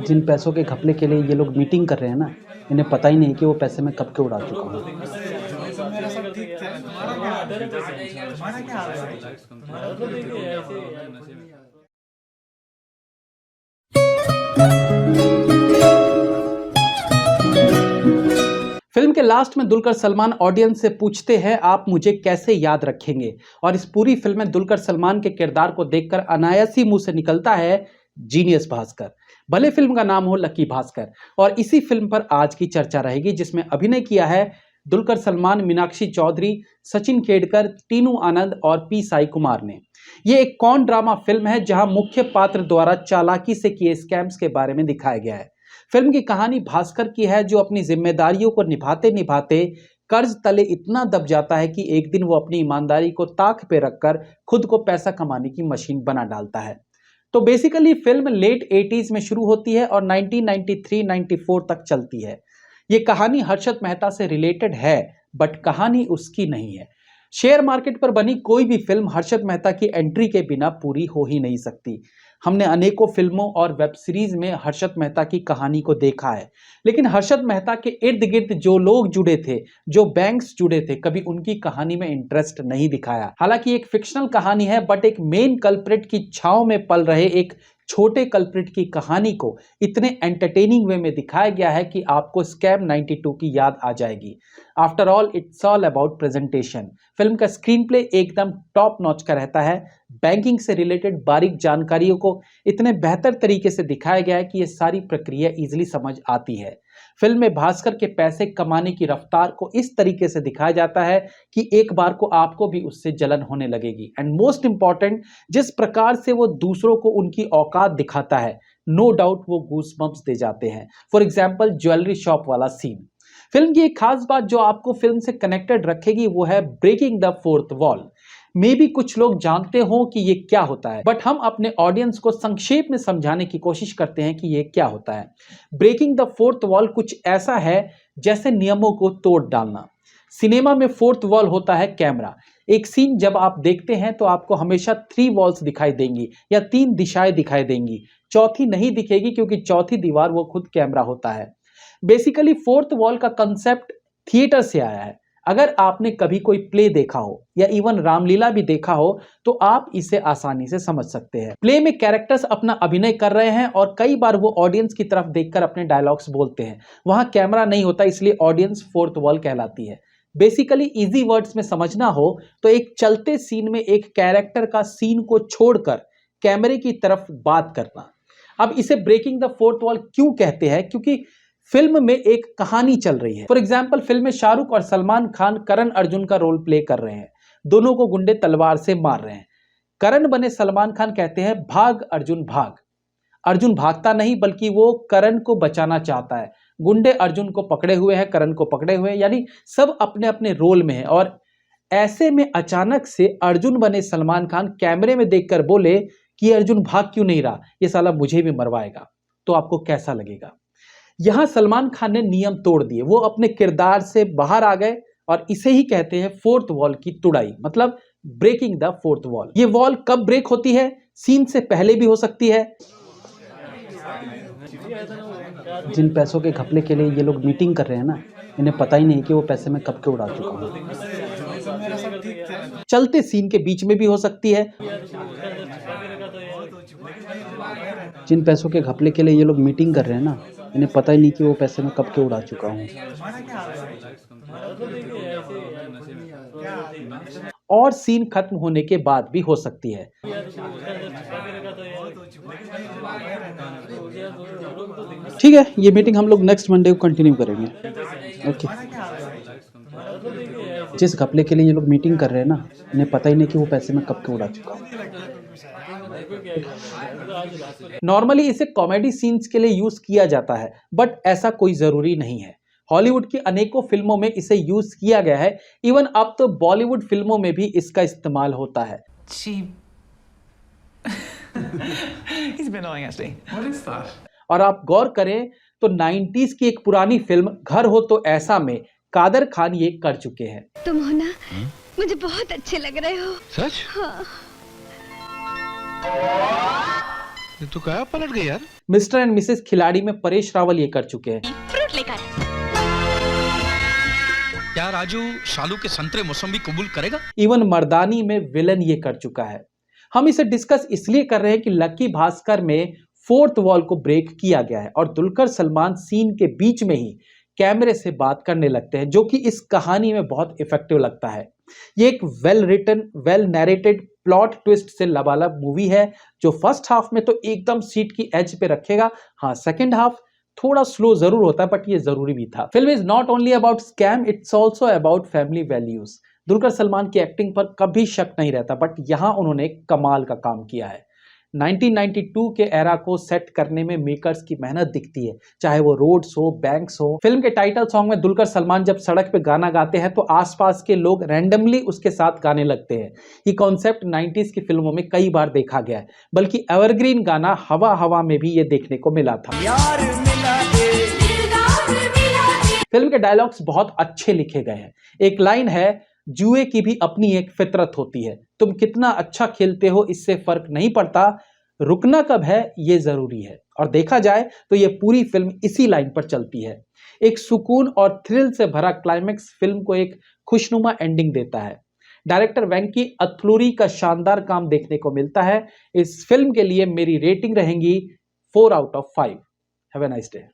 जिन पैसों के घपले के लिए ये लोग मीटिंग कर रहे हैं ना, इन्हें पता ही नहीं कि वो पैसे मैं कब के उड़ा चुका हूँ। मेरा सब ठीक है, तुम्हारा क्या हाल है? फिल्म के लास्ट में दुलकर सलमान ऑडियंस से पूछते हैं, आप मुझे कैसे याद रखेंगे। और इस पूरी फिल्म में दुलकर सलमान के किरदार को देखकर अनायास ही मुंह से निकलता है जीनियस भास्कर। भले फिल्म का नाम हो लकी भास्कर। और इसी फिल्म पर आज की चर्चा रहेगी, जिसमें अभिनय किया है दुलकर सलमान, मीनाक्षी चौधरी, सचिन खेड़कर, टीनू आनंद और पी साई कुमार ने। यह एक कॉन ड्रामा फिल्म है, जहां मुख्य पात्र द्वारा चालाकी से किए स्कैम्स के बारे में दिखाया गया है। फिल्म की कहानी भास्कर की है, जो अपनी जिम्मेदारियों को निभाते निभाते कर्ज तले इतना दब जाता है कि एक दिन वो अपनी ईमानदारी को ताक पे रखकर खुद को पैसा कमाने की मशीन बना डालता है। तो बेसिकली फिल्म लेट 80s में शुरू होती है और 1993-94 तक चलती है। ये कहानी हर्षद मेहता से रिलेटेड है, बट कहानी उसकी नहीं है। शेयर मार्केट पर बनी कोई भी फिल्म हर्षद मेहता की एंट्री के बिना पूरी हो ही नहीं सकती। हमने अनेकों फिल्मों और वेब सीरीज में हर्षद मेहता की कहानी को देखा है, लेकिन हर्षद मेहता के इर्द गिर्द जो लोग जुड़े थे, जो बैंक्स जुड़े थे, कभी उनकी कहानी में इंटरेस्ट नहीं दिखाया। हालांकि एक फिक्शनल कहानी है, बट एक मेन कल्प्रिट की छांव में पल रहे एक छोटे कल्प्रिट की कहानी को इतने एंटरटेनिंग वे में दिखाया गया है कि आपको स्कैम 92 की याद आ जाएगी। After all it's all about presentation. Film का स्क्रीन प्ले एकदम टॉप नॉच का रहता है। बैंकिंग से रिलेटेड बारीक जानकारियों को इतने बेहतर तरीके से दिखाया गया है कि ये सारी प्रक्रिया इजीली समझ आती है। फिल्म में भास्कर के पैसे कमाने की रफ्तार को इस तरीके से दिखाया जाता है कि एक बार को आपको भी उससे जलन होने लगेगी। एंड मोस्ट इंपॉर्टेंट, जिस प्रकार से वो दूसरों को उनकी औकात दिखाता है, नो डाउट वो गूज़बम्प्स दे जाते हैं। फॉर एग्जाम्पल ज्वेलरी शॉप वाला सीन। फिल्म की एक खास बात जो आपको फिल्म से कनेक्टेड रखेगी वो है ब्रेकिंग द फोर्थ वॉल। मे भी कुछ लोग जानते हो कि ये क्या होता है, बट हम अपने ऑडियंस को संक्षेप में समझाने की कोशिश करते हैं कि ये क्या होता है। ब्रेकिंग द फोर्थ वॉल कुछ ऐसा है जैसे नियमों को तोड़ डालना। सिनेमा में फोर्थ वॉल होता है कैमरा। एक सीन जब आप देखते हैं तो आपको हमेशा 3 वॉल्स दिखाई देंगी या 3 दिशाएं दिखाई देंगी, चौथी नहीं दिखेगी, क्योंकि चौथी दीवार वो खुद कैमरा होता है। बेसिकली फोर्थ वॉल का कंसेप्ट थिएटर से आया है। अगर आपने कभी कोई प्ले देखा हो या इवन रामलीला भी देखा हो तो आप इसे आसानी से समझ सकते हैं। प्ले में कैरेक्टर्स अपना अभिनय कर रहे हैं और कई बार वो ऑडियंस की तरफ देखकर अपने डायलॉग्स बोलते हैं। वहां कैमरा नहीं होता, इसलिए ऑडियंस फोर्थ वॉल कहलाती है। बेसिकली इजी वर्ड्स में समझना हो तो एक चलते सीन में एक कैरेक्टर का सीन को छोड़कर कैमरे की तरफ बात करना। अब इसे ब्रेकिंग द फोर्थ वॉल क्यों कहते हैं? क्योंकि फिल्म में एक कहानी चल रही है। फॉर एग्जाम्पल, फिल्म में शाहरुख और सलमान खान करण अर्जुन का रोल प्ले कर रहे हैं। दोनों को गुंडे तलवार से मार रहे हैं। करण बने सलमान खान कहते हैं, भाग अर्जुन भाग। अर्जुन भागता नहीं, बल्कि वो करण को बचाना चाहता है। गुंडे अर्जुन को पकड़े हुए हैं, करण को पकड़े हुए हैं, यानी सब अपने अपने रोल में है। और ऐसे में अचानक से अर्जुन बने सलमान खान कैमरे में देखकर बोले कि अर्जुन भाग क्यों नहीं रहा, ये साला मुझे भी मरवाएगा। तो आपको कैसा लगेगा? यहां सलमान खान ने नियम तोड़ दिए, वो अपने किरदार से बाहर आ गए और इसे ही कहते हैं फोर्थ वॉल की तुड़ाई, मतलब ब्रेकिंग द फोर्थ वॉल। ये वॉल कब ब्रेक होती है? सीन से पहले भी हो सकती है। जिन पैसों के घपले के लिए ये लोग मीटिंग कर रहे हैं ना, इन्हें पता ही नहीं कि वो पैसे मैं कब के उड़ा चुका हूँ। मेरा सब ठीक है। चलते सीन के बीच में भी हो सकती है। जिन पैसों के घपले के लिए ये लोग मीटिंग कर रहे हैं ना, इन्हें पता ही नहीं कि वो पैसे मैं कब के उड़ा चुका हूँ। और सीन खत्म होने के बाद भी हो सकती है। ठीक है, ये मीटिंग हम लोग नेक्स्ट मंडे को कंटिन्यू करेंगे। ओके। जिस घपले के लिए ये लोग मीटिंग कर रहे हैं ना, इन्हें पता ही नहीं कि वो पैसे मैं कब के उड़ा चुका हूँ। नॉर्मली इसे कॉमेडी सीन्स के लिए यूज किया जाता है, बट ऐसा कोई जरूरी नहीं है। हॉलीवुड की अनेकों फिल्मों में इसे यूज किया गया है। इवन अब तो बॉलीवुड फिल्मों में भी इसका इस्तेमाल होता है। और आप गौर करें तो 90s की एक पुरानी फिल्म घर हो तो ऐसा में कादर खान ये कर चुके हैं। तुम हो ना, मुझे बहुत अच्छे लग रहे हो। सच? हाँ। तू क्या पलट गई यार? मिस्टर एंड मिसेस खिलाड़ी में परेश रावल ये कर चुके हैं। फ्रूट लेकर क्या राजू शालू के संतरे मौसम्बी कबूल करेगा? इवन मर्दानी में विलन ये कर चुका है। हम इसे डिस्कस इसलिए कर रहे हैं कि लकी भास्कर में फोर्थ वॉल को ब्रेक किया गया है और दुलकर सलमान सीन के बीच में ही कैमरे से बात करने लगते हैं, जो कि इस कहानी में बहुत इफेक्टिव लगता है। ये एक well written, well narrated plot twist से लबालब मूवी है, जो फर्स्ट हाफ में तो एकदम सीट की एज पे रखेगा। हाँ, सेकंड हाफ थोड़ा स्लो जरूर होता है, बट ये जरूरी भी था। Film is not only about scam, it's also about family values. Dulquer Salman की एक्टिंग पर कभी शक नहीं रहता, बट यहां उन्होंने कमाल का काम किया है। 1992 के एरा को सेट करने में मेकर्स की मेहनत दिखती है, चाहे वो रोड्स हो, बैंक्स हो। फिल्म के टाइटल सॉन्ग में दुलकर सलमान जब सड़क पे गाना गाते हैं तो आसपास के लोग रैंडमली उसके साथ गाने लगते हैं। ये कॉन्सेप्ट 90s की फिल्मों में कई बार देखा गया है, बल्कि एवरग्रीन गाना हवा हवा में भी ये देखने को मिला था। फिल्म के डायलॉग्स बहुत अच्छे लिखे गए हैं। एक लाइन है, जुए की भी अपनी एक फितरत होती है, तुम कितना अच्छा खेलते हो इससे फर्क नहीं पड़ता, रुकना कब है ये जरूरी है। और देखा जाए तो ये पूरी फिल्म इसी लाइन पर चलती है। एक सुकून और थ्रिल से भरा क्लाइमेक्स फिल्म को एक खुशनुमा एंडिंग देता है। डायरेक्टर वेंकी अथलूरी का शानदार काम देखने को मिलता है। इस फिल्म के लिए मेरी रेटिंग रहेगी 4 out of 5। Have a nice day.